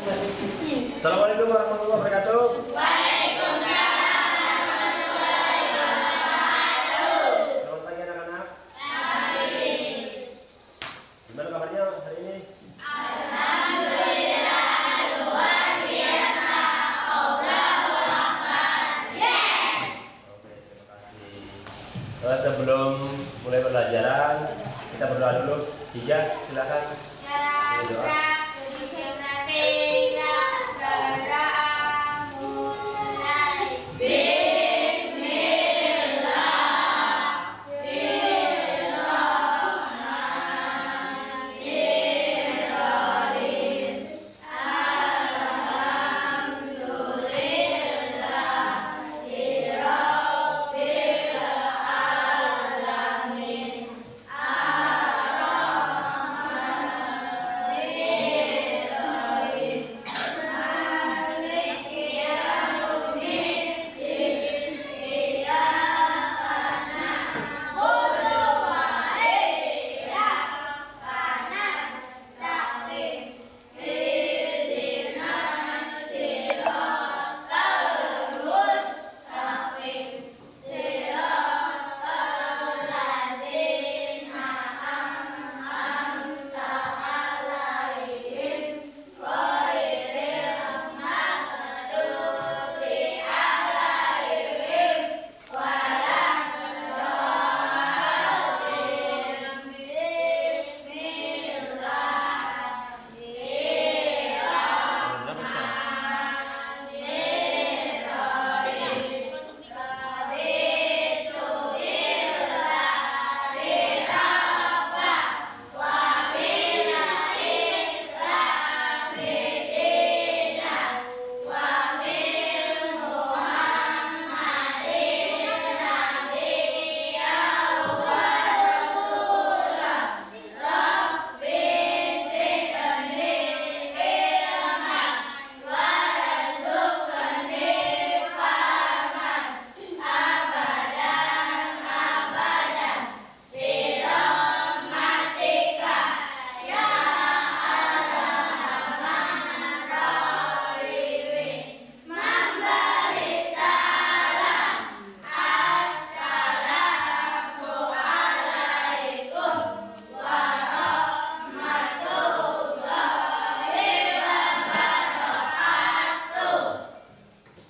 Assalamualaikum warahmatullahi wabarakatuh. Selamat pagi anak-anak. Gimana kabarnya hari ini? Oke, terima kasih. Sebelum mulai pembelajaran, kita berdoa dulu. Tiga, silakan. Berdoa.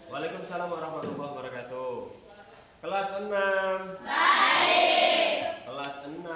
Waalaikumsalam warahmatullahi wabarakatuh. Kelas 6. Baik. Kelas 6.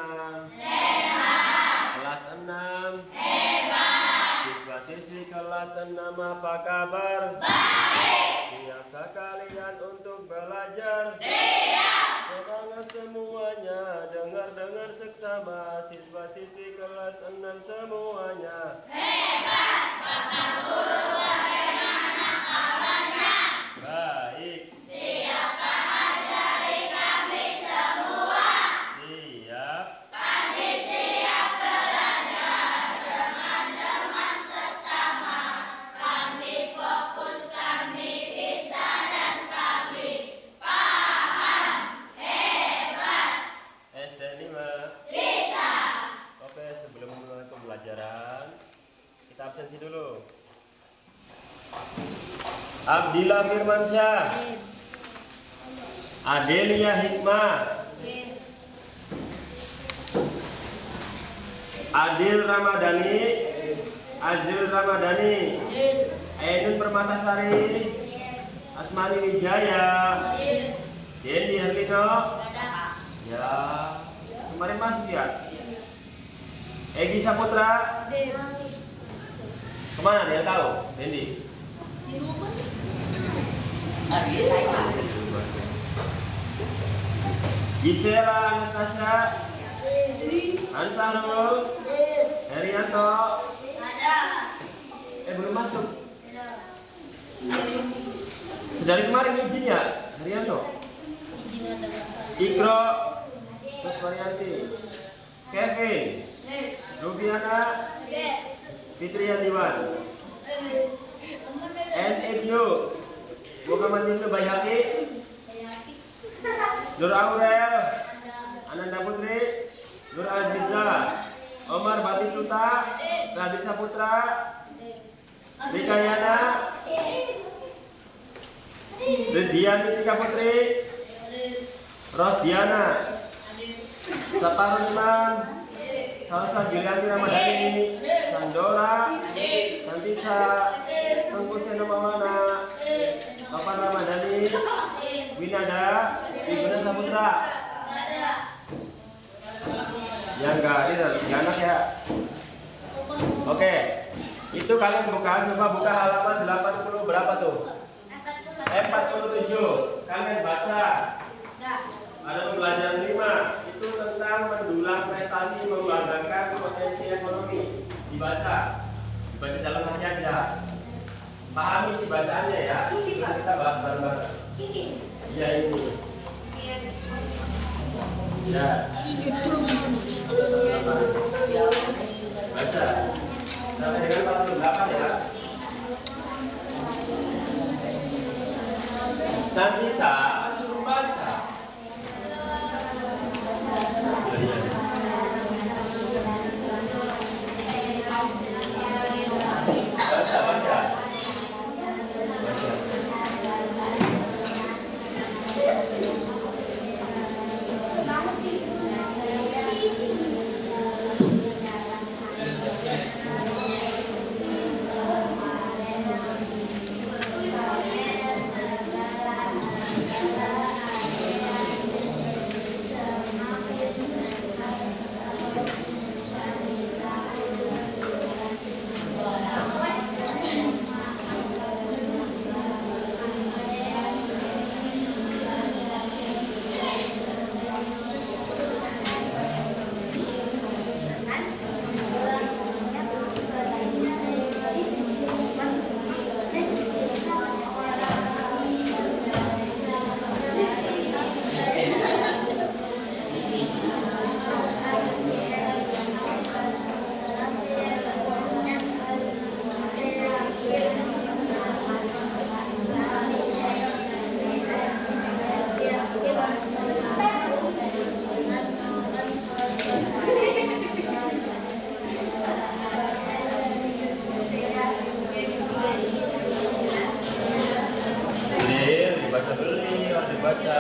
Sehat. Kelas 6. Hebat. Siswa-siswi kelas 6 apa kabar? Baik. Siapkah kalian untuk belajar? Siap. Semangat semuanya, dengar-dengar seksama. Siswa-siswi kelas 6 semuanya. Hebat. Bapak Guru, bagaimana kabarnya? Baik. Siapkah ajari kami semua? Siap. Kami siap belajar dengan teman sesama. Kami fokus, kami bisa dan kami paham. Hebat. SD 5. Bisa. Oke, sebelum mulai pembelajaran, kita absensi dulu. Abdillah Firmansyah, Adelia Hikmah, Adil Ramadhani, Ainun Permatasari, Asmani Wijaya, Dendi Herlino. Ya, kemarin masuk ya. Egi Saputra, kemana dia tahu? Dendi. Gisela Anastasia, Ansarul, Herianto. Belum masuk. Dari kemarin izin ya, Herianto. Ikro, Varianti, Kevin, Rubiana, Fitri Yandiwan, NFU, Muhammad Ibnu Bayhaqi, Nur Aurel, Ananda Putri, Nur Aziza, Omar Batistuta, Radit Saputra, Rikayana, Ridiani Tika Putri, Rosdiana, Saparuniman, Salsa Julianti Ramadhani, Sandora, Santisa, Angkuseno Maulana, Papan Ramadhani, Winada, Ibunda Saputra. Yang enggak ada tiga anak ya. Oke, itu kalian buka, coba buka halaman 80 berapa tuh? 47. Kalian baca. Ada pembelajaran 5 itu tentang mendulang prestasi membanggakan potensi ekonomi. Dibaca dalam hati aja. Pahami isi bacaannya ya. Nanti kita bahas bareng-bareng. Iya ini. Ya. Baca. Sampai dengan 48 ya. Santisa, suruh baca. Baca.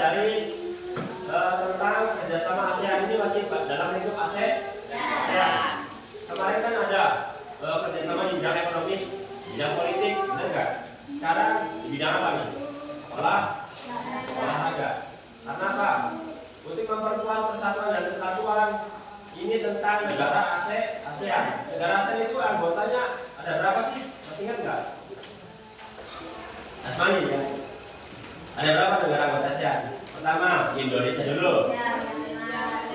dari tentang kerjasama ASEAN ini masih dalam lingkup ASEAN. Kemarin kan ada kerjasama di bidang ekonomi, bidang politik, benar nggak? Sekarang di bidang apa nih? Olahraga. Karena apa? Untuk memperkuat persatuan dan kesatuan ini tentang negara ASEAN. Negara ASEAN itu anggotanya ada berapa sih? Masih ingat nggak? Asmani ya. Ada berapa negara anggota ASEAN? Pertama Indonesia dulu.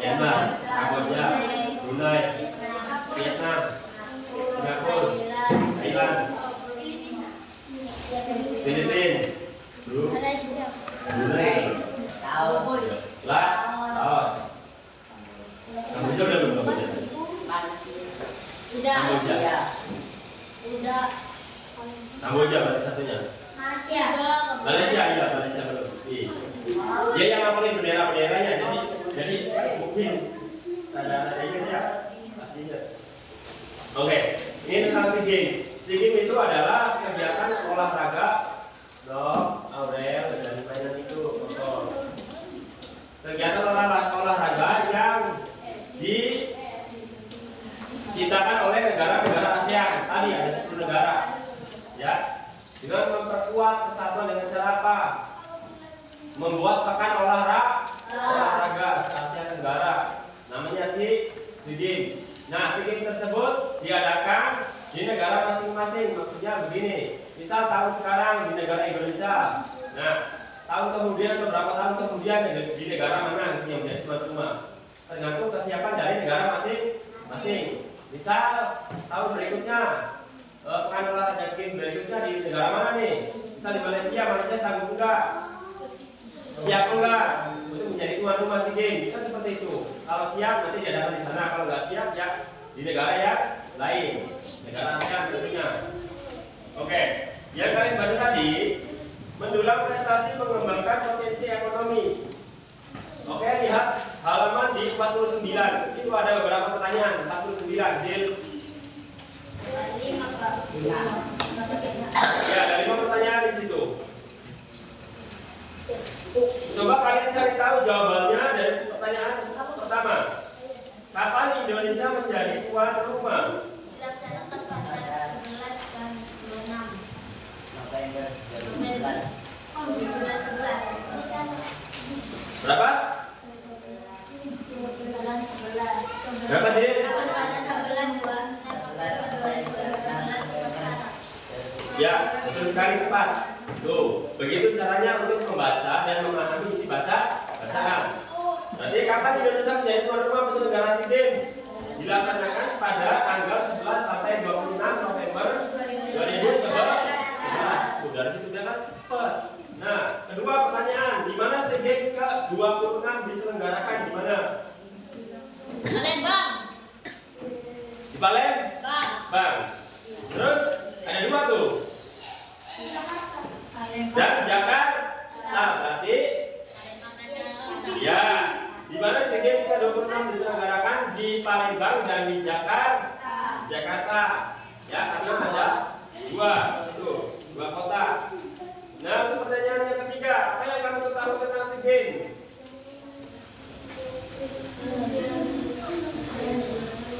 Myanmar, Kamboja, Brunei, Vietnam, Singapura, Thailand, Filipina, Brunei, Laos. Kamboja udah belum Kamboja? Kamboja. Kamboja berarti satunya. Malaysia iya, Malaysia belum. Dia yang ngapalin bendera-benderanya, jadi mungkin ada ingat ya, pastinya. Oke, ini tentang SEA Games. SEA Games itu adalah kegiatan olahraga, Aurel dan mainan itu motor. Kegiatan olahraga yang diciptakan oleh negara-negara ASEAN. Tadi ada 10 negara, ya. Dengan memperkuat persatuan dengan cara apa? Membuat pekan olahraga se-Asia Tenggara. Namanya SEA Games. Nah, SEA Games tersebut diadakan di negara masing-masing. Maksudnya begini. Misal tahun sekarang di negara Indonesia. Nah, tahun kemudian atau beberapa tahun kemudian di negara mana gitu yang menjadi tuan rumah. Tergantung kesiapan dari negara masing-masing. Misal tahun berikutnya pekan olahraga SEA Games berikutnya di negara mana nih? Misal di Malaysia sanggup enggak? Siap enggak untuk menjadi tuan rumah SEA Games? Kan seperti itu. Kalau siap nanti diadakan di sana. Kalau nggak siap ya di negara yang lain, negara ASEAN tentunya. Oke, yang kalian baca tadi mendulang prestasi mengembangkan potensi ekonomi. Oke, lihat halaman di 49. Itu ada beberapa pertanyaan. 49 Dil. Ya, ada 5 pertanyaan di situ. Coba kalian cari tahu jawabannya dari pertanyaan pertama. Kapan Indonesia menjadi tuan rumah? Dilaksanakan pada 11 dan 26 November 2011. Berapa? Berapa Dit? Ya, betul sekali tepat. Tuh, begitu caranya untuk membaca dan memahami isi bacaan. Berarti kapan Indonesia menjadi tuan rumah penyelenggaraan SEA Games? Dilaksanakan pada tanggal 11 sampai 26 November 2011. Sudah situ kan cepat. Nah, kedua pertanyaan, di mana SEA Games ke-26 diselenggarakan di mana? Palembang. Di Palembang. Terus ada 2 tuh. Dan Jakarta. Berarti ya, di mana SEA Games ke-26 diselenggarakan di Palembang dan di Jakarta. Ya, karena ada 2 kota. Nah, untuk pertanyaan yang ketiga, apa yang kamu ketahui tentang SEA Games?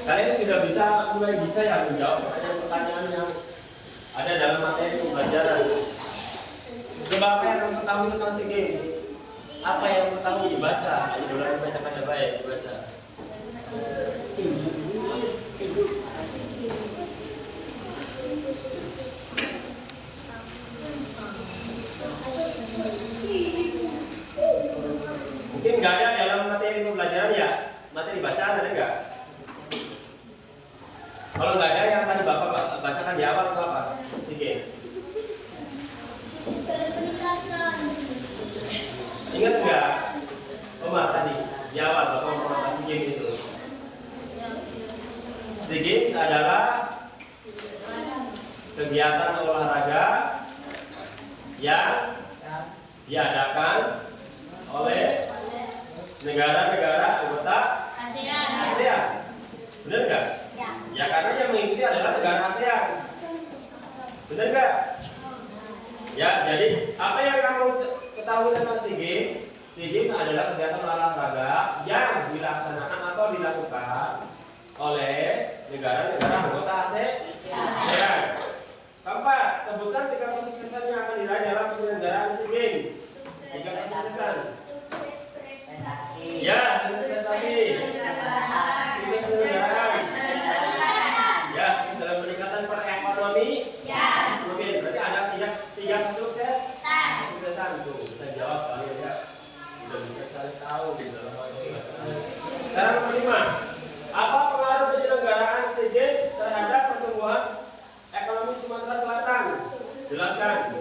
Kalian sudah mulai bisa ya menjawab pertanyaan-pertanyaan yang ada dalam materi pembelajaran. Coba apa yang kamu ketahui tentang SEA Games? Apa yang kamu ketahui dibaca? Ayo dulu dibaca pada baik dibaca. Mungkin nggak ada dalam materi pembelajaran ya? Materi bacaan ada nggak? Kalau nggak ada yang tadi Bapak bacakan di awal itu apa? SEA Games. Ingat nggak? Omar tadi di awal Bapak ngomong apa SEA Games itu? SEA Games adalah kegiatan olahraga yang diadakan oleh negara-negara anggota ASEAN. Benar nggak? Ya, karena yang mengikuti adalah negara ASEAN. Benar nggak? Ya, jadi apa yang kamu ketahui tentang SEA Games? SEA Games adalah kegiatan olahraga yang dilaksanakan atau dilakukan oleh negara-negara anggota ASEAN. Keempat, sebutkan 3 kesuksesan yang akan diraih dalam penyelenggaraan SEA Games. 3 kesuksesan. Ya, sukses prestasi. Sukses penyelenggaraan. Ya, sukses dalam peningkatan perekonomi. Oke, berarti ada 3 kesuksesan tuh. Bisa jawab kalian ya. Udah bisa cari tahu di dalam hal ini. Sekarang kelima, apa pengaruh penyelenggaraan SEA Games terhadap pertumbuhan ekonomi Sumatera Selatan? Jelaskan.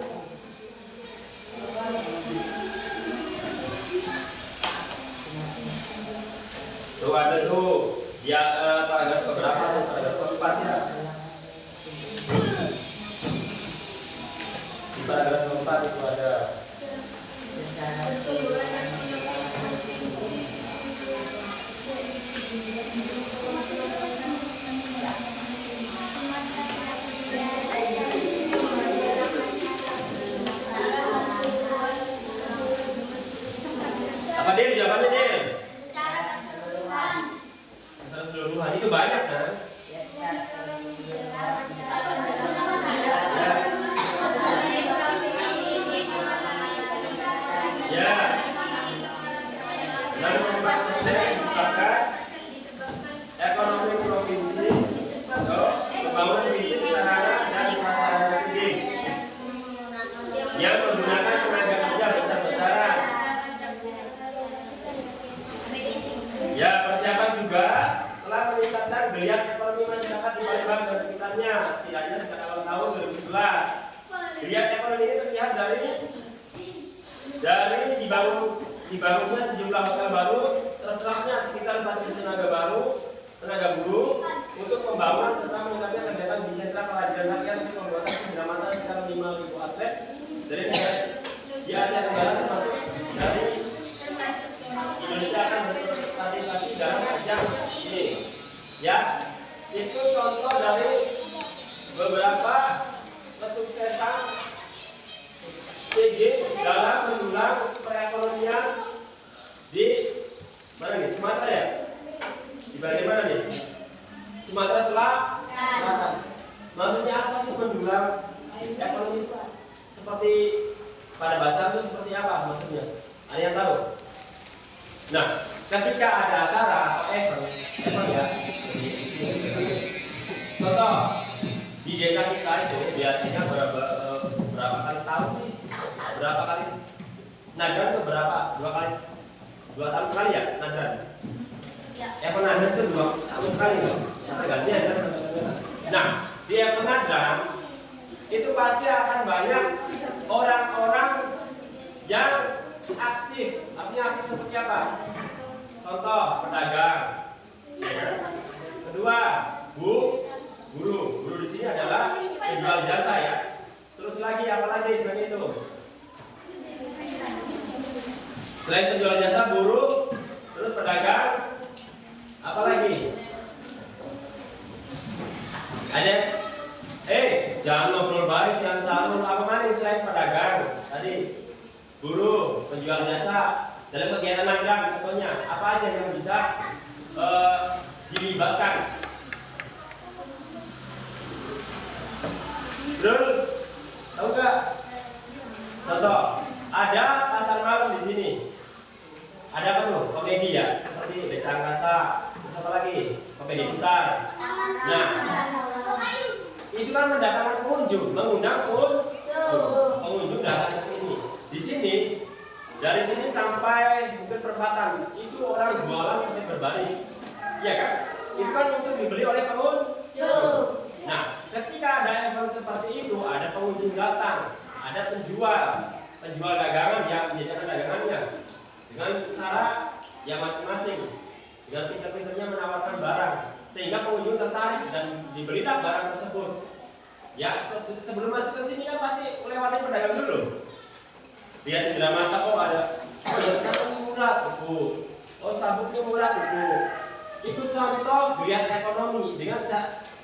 Tuh ada tuh, ya paragraf keberapa? Paragraf keempat ya. Di paragraf keempat itu ada. Apa dia jawabannya dia? Secara keseluruhan itu banyak kan? Ya. Dan keempat disebabkan ekonomi provinsi, pembangunan fisik, sarana dan prasarana SEA Games yang menggunakan tenaga kerja besar-besaran. Ya, persiapan juga telah meningkatkan geliat ekonomi masyarakat di Palembang dan sekitarnya setidaknya sejak awal tahun 2011. Geliat ekonomi ini terlihat dari dibangunnya sejumlah hotel baru, terserapnya sekitar 4.000 tenaga buruh untuk pembangunan serta meningkatnya kegiatan di sentra peradilan rakyat untuk pembuatan penyelamatan sekitar 5.000 atlet dari negara di Asia Tenggara termasuk dari Indonesia akan berpartisipasi dalam ajang ini. Ya, itu contoh dari beberapa kesuksesan SEA Games dalam mendulang perekonomian di mana nih? Sumatera ya? Di bagian mana nih? Sumatera Selatan. Maksudnya apa sih mendulang ekonomi seperti pada bahasa itu seperti apa maksudnya? Ada yang tahu? Nah, ketika ada acara atau event ya. Contoh di desa kita itu biasanya berapa kali tahun sih? Berapa kali? Nadran itu berapa? 2 tahun sekali ya nadran? Ya. Event nadran itu 2 tahun sekali loh. Sampai gantian ya. Nah, di event nadran itu pasti akan banyak orang-orang yang aktif. Artinya aktif seperti apa? Contoh pedagang. Kedua, guru di sini adalah penjual jasa ya. Terus lagi apa lagi selain itu? Selain penjual jasa, buruh, terus pedagang, apa lagi? Ada? Jangan ngobrol baris yang selalu apa mana selain pedagang tadi, buruh, penjual jasa. Dalam kegiatan magang contohnya apa aja yang bisa dilibatkan? Terus tahu nggak? Contoh, ada pasar malam di sini. Ada apa tuh? Komedi ya, seperti Desa Angkasa. Terus apa lagi? Komedi putar. Nah, itu kan mendatangkan pengunjung, mengundang pengunjung datang ke sini. Di sini, dari sini sampai mungkin perempatan, itu orang jualan sampai berbaris, iya kan? Itu kan untuk dibeli oleh pengunjung. Nah, ketika ada event seperti itu, ada pengunjung datang, ada penjual dagangan yang menjajakan dagangannya dengan cara yang masing-masing, dengan pintar-pintarnya menawarkan barang, sehingga pengunjung tertarik dan dibelilah barang tersebut. Ya, sebelum masuk ke sini kan pasti melewati pedagang dulu. Lihat cendera mata, oh ada, oh ya ini murah tuh, oh sabuknya murah tuh. Ikut contoh geliat ekonomi dengan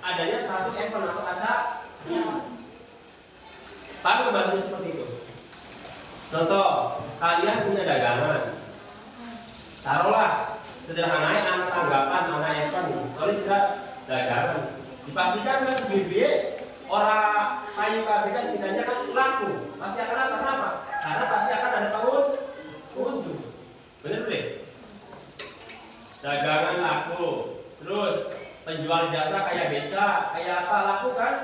adanya satu event atau acara. Paham bahasanya seperti itu? Contoh, kalian punya dagangan, Taruhlah sederhananya anak tanggapan, anak event, soalnya sudah dagangan. Dipastikan kan beli orang kayu KBK setidaknya kan laku. Pasti akan apa? Kenapa? Karena pasti akan ada pengunjung. Bener deh. Dagangan laku, terus penjual jasa kayak beca, kayak apa laku kan?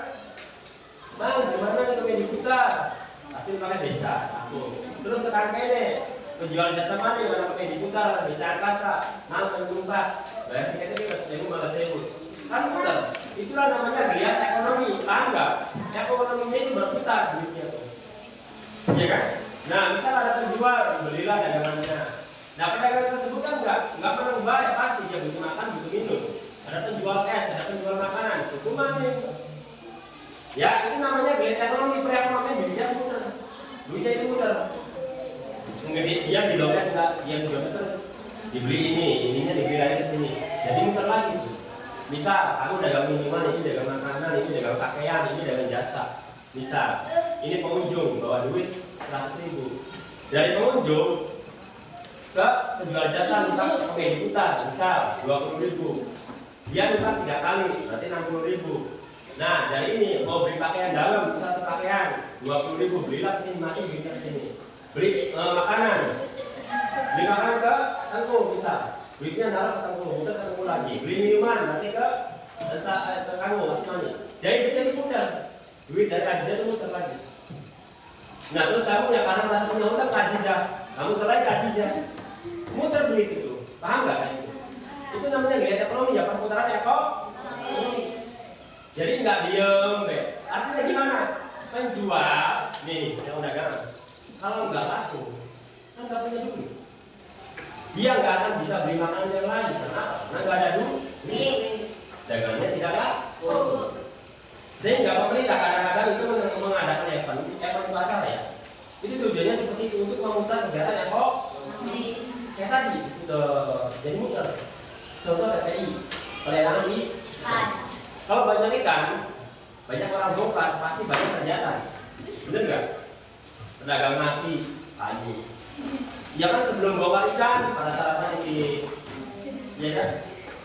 Bang, gimana nih kami diputar? Pasti pakai beca, laku. Terus tekan kene, penjual jasa mana yang mana kami diputar? Beca angkasa, mang menjumpa. Bayar tiketnya kita 15.000. Kan mudah. Itulah namanya geliat ekonomi. Tangga. Ekonominya itu berputar duitnya tuh. Iya kan? Nah, misal ada penjual, belilah dagangannya. Nah, pedagang tersebut kan enggak menambah ya pasti dia butuh makan, butuh minum. Ada penjual es, ada penjual makanan, butuh makan. Ya, itu namanya geliat ekonomi, perekonomian duitnya muter. Duitnya itu muter. Dia di dompet enggak, dia di dompet terus. Dibeli ininya dibeli lagi ke sini. Jadi muter lagi. Misal, aku dagang minuman, ini dagang makanan, ini dagang pakaian, ini dagang jasa. Misal, ini pengunjung bawa duit 100.000. Dari pengunjung ke penjual jasa minta oke diputar, misal 20.000. Dia minta 3 kali, berarti 60.000. Nah, dari ini mau beli pakaian dalam, satu pakaian 20.000, belilah sini masih beli ke sini. Beli makanan, beli makanan ke tanggung misal. Duitnya naruh ke tanggung, muter ke tanggung lagi. Beli minuman, nanti ke tanggung, masih mani. Jadi duitnya itu muter. Duit dari Aziza itu muter lagi. Nah terus kamu yang karena merasa punya utang ke Aziza, kamu selain ke Aziza, muter duit itu. Paham nggak kan itu? Itu namanya geliat ekonomi ya, perputaran ekonomi. Jadi nggak diem, artinya gimana? Penjual, nih yang dagang, kalau nggak laku, kan nggak punya duit. Dia nggak akan bisa beli makanan yang lain. Kenapa? Karena nggak ada duit. Dagangnya tidak laku. Sehingga pemerintah kadang-kadang itu mengadakan event pasar ya. Itu tujuannya seperti itu untuk memutar kegiatan ekonomi. Kayak tadi, jadi muter. Contoh TPI, pelelangan ikan. Kalau banyak ikan, banyak orang bongkar, pasti banyak kegiatan. Bener nggak? Pedagang nasi, kayu. Ya kan sebelum bawa ikan pada saat ini, ya kan,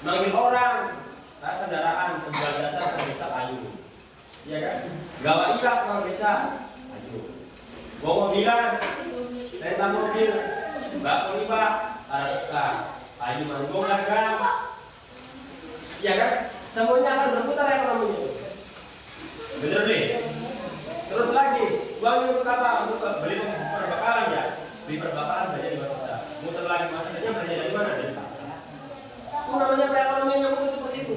manggil orang, kendaraan, penjual jasa, beca kayu, ya kan, gawa irak kalau beca kayu, bawa mobilan, renta mobil, mbak koliba, kayu manggung dagang, ya kan, semuanya akan berputar ekonominya, bener deh. Terus lagi, uang untuk apa? Untuk beli perbekalan ya. Beli perbakaran banyak di kota, muter lagi maksudnya belanja dari mana? Dari pasar. Itu namanya perekonomian yang muter seperti itu.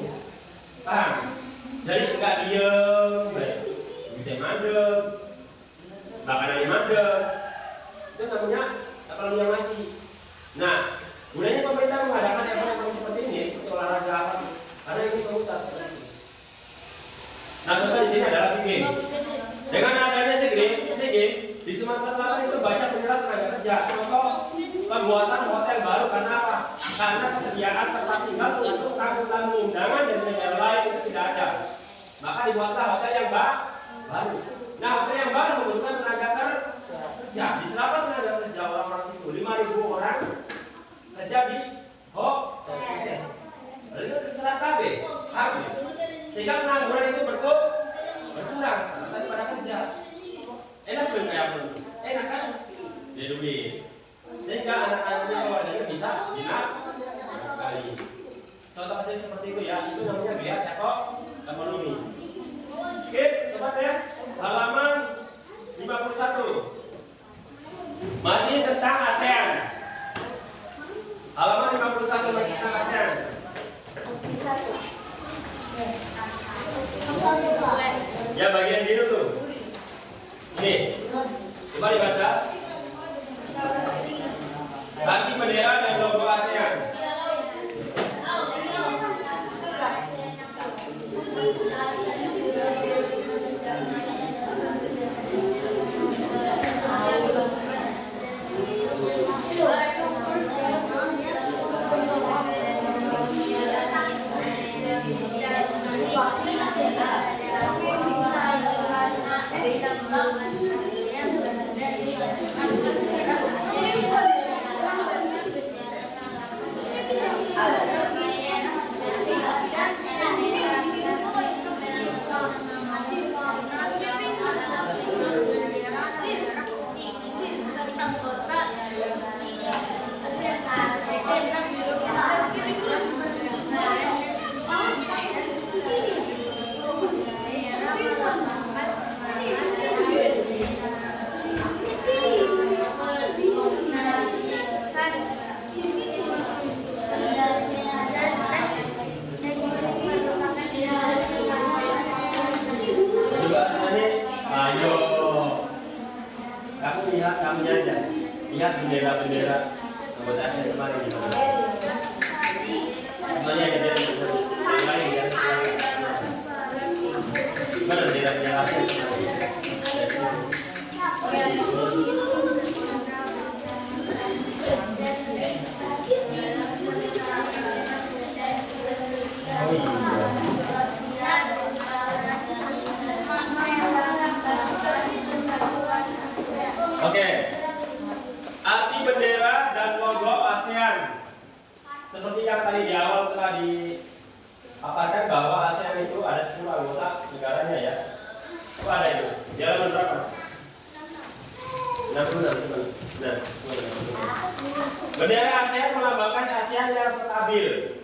Paham? Jadi nggak diem, bisa mandek, makanannya mandek. Itu namanya ekonomi yang mati. Nah, gunanya pemerintah mengadakan ekonomi seperti ini, seperti olahraga apa? Karena ini pemutar seperti itu. Nah, contoh di sini adalah SEA Games. Dengan adanya SEA Games di Sumatera Selatan itu banyak penyerap tenaga kerja. Contoh pembuatan hotel baru karena apa? Karena kesediaan tempat tinggal untuk tamu-tamu undangan dan negara lain itu tidak ada. Maka dibuatlah hotel yang baru. Nah, hotel yang baru membutuhkan tenaga kerja. Diserap tenaga kerja orang-orang situ 5.000 orang kerja di hotel. Lalu itu terserap KB. Sehingga pengangguran itu berkurang. Tadi pada kerja. Enak belum kayak apa? Enak kan? Dia duit. Sehingga anak-anaknya keluarganya bisa kali. Contoh kecil seperti itu ya. Itu namanya geliat ekonomi. Skip, sobat ya. Halaman 51. Masih tentang ASEAN. Halaman 51 masih tentang ASEAN. Ya bagian biru tuh. Ini, coba dibaca. Arti bendera dan logo ASEAN. lihat bendera-bendera anggota ASEAN kemarin gimana? Semuanya ada bendera yang lain ya. Gimana bendera-bendera ASEAN? Oh iya. Oke. Arti bendera dan logo ASEAN. Seperti yang tadi di awal telah dipaparkan bahwa ASEAN itu ada 10 anggota negaranya ya. Apa ada itu? Di halaman berapa? 66. Nah, bendera ASEAN melambangkan ASEAN yang stabil.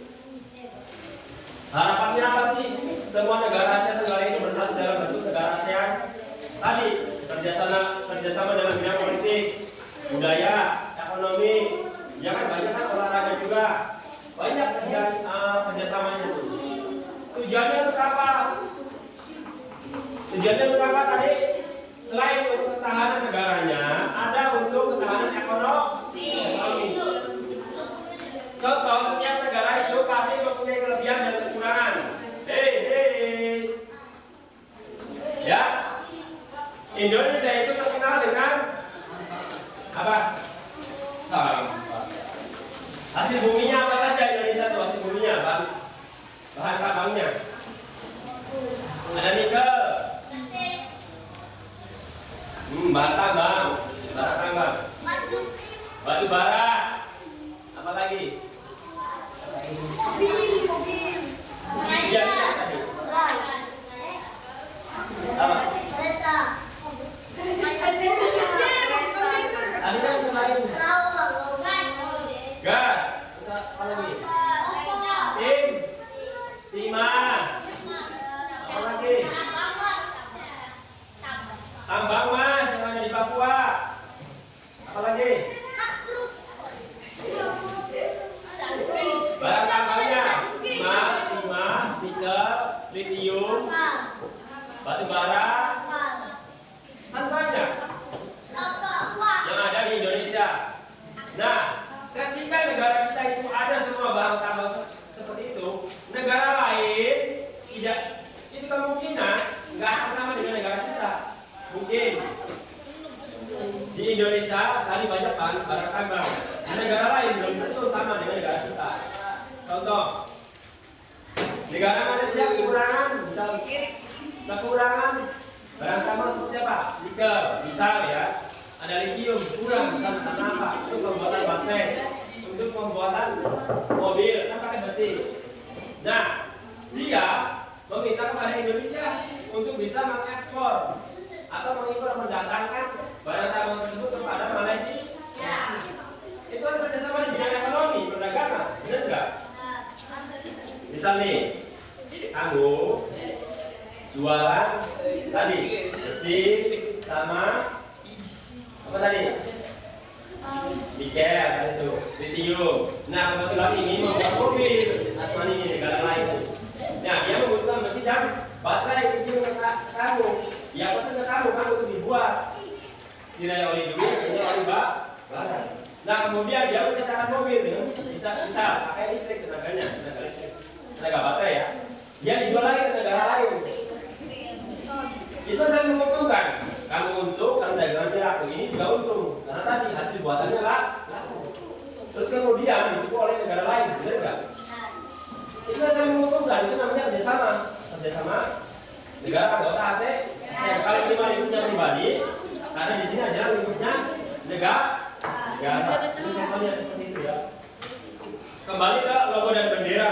Harapannya apa sih? Semua negara Asia Tenggara ini bersatu dalam bentuk negara ASEAN. Tadi kerjasama dalam bidang politik, budaya, ekonomi, ya kan banyak kan olahraga juga, banyak kerjasamanya tuh. Tujuannya untuk apa? Tujuannya untuk apa tadi? Selain untuk ketahanan negaranya, ada untuk ketahanan ekonomi. Contoh, setiap negara itu pasti mempunyai kelebihan dan kekurangan. Ya, Indonesia itu terkenal dengan apa? Sampah. Hasil buminya apa saja Indonesia itu? Hasil buminya apa? Bahan tambangnya. Ada nikel. Bahan tambang. Batu bara. Apa lagi? Mobil. Iya, tadi. Apa? Kereta. Tadi kan selain gas, apa lagi? Timah. Apa lagi? Tambang mas yang ada di Papua. Apa lagi? Barang tambangnya emas, timah, nikel, litium, batu bara, kan banyak yang ada di Indonesia. Nah, ketika negara kita itu ada semua barang tambang seperti itu, negara lain tidak, itu kemungkinan nggak akan sama dengan negara kita. Mungkin di Indonesia tadi banyak barang tambang, di negara lain belum tentu sama dengan negara kita. Contoh, negara Malaysia kekurangan barang tambang seperti apa? Nikel, misal ya, ada litium kurang, bisa karena apa? Untuk pembuatan baterai, untuk pembuatan mobil kan pakai besi. Nah, dia meminta kepada Indonesia untuk bisa mengekspor atau mendatangkan barang tambang tersebut kepada Malaysia. Itu kan kerjasama di bidang ekonomi, perdagangan, benar nggak? Misal nih, kamu jualan tadi besi sama apa tadi? Nikel itu, litium. Nah, kebetulan ini membuat mobil Asmani di negara lain. Nah, dia membutuhkan besi dan baterai litium ke kamu. Dia pesan ke kamu kan untuk dibuat. Sini oli dulu, ini oli bara. Nah, kemudian dia menciptakan mobil dengan bisa pakai listrik tenaganya, tenaga baterai ya. Dia dijual lagi ke negara lain. Itu saya menguntungkan. Kamu untung, kalau dagangannya laku, ini juga untung. Karena tadi hasil buatannya laku. Terus kemudian ditipu oleh negara lain, benar nggak? Itu saya menguntungkan. Itu namanya kerjasama negara anggota ASEAN. Kalau 5.000 pribadi, karena di sini aja lingkupnya negara. Itu contohnya seperti itu ya. Kembali ke logo dan bendera.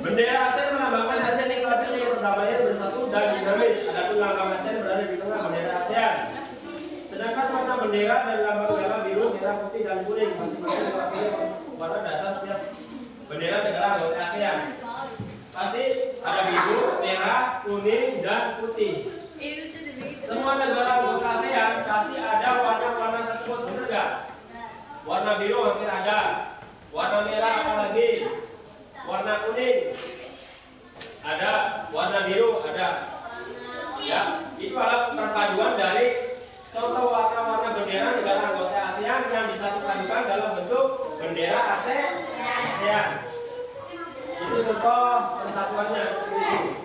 Bendera ASEAN melambangkan ASEAN yang stabil, yang berdamai, bersatu dan dinamis. Adapun lambang ASEAN berada di tengah bendera ASEAN. Sedangkan warna bendera dan lambang biru, merah, putih dan kuning masing-masing mewakili warna dasar setiap bendera negara anggota ASEAN. Pasti ada biru, merah, kuning dan putih. Semua negara anggota ASEAN pasti ada warna-warna tersebut, benar nggak? Warna biru hampir ada, warna merah apalagi, warna kuning ada, warna biru ada. Ya, itu adalah perpaduan dari contoh warna-warna bendera negara anggota disatukan dalam bentuk bendera ASEAN. Itu contoh persatuannya seperti itu.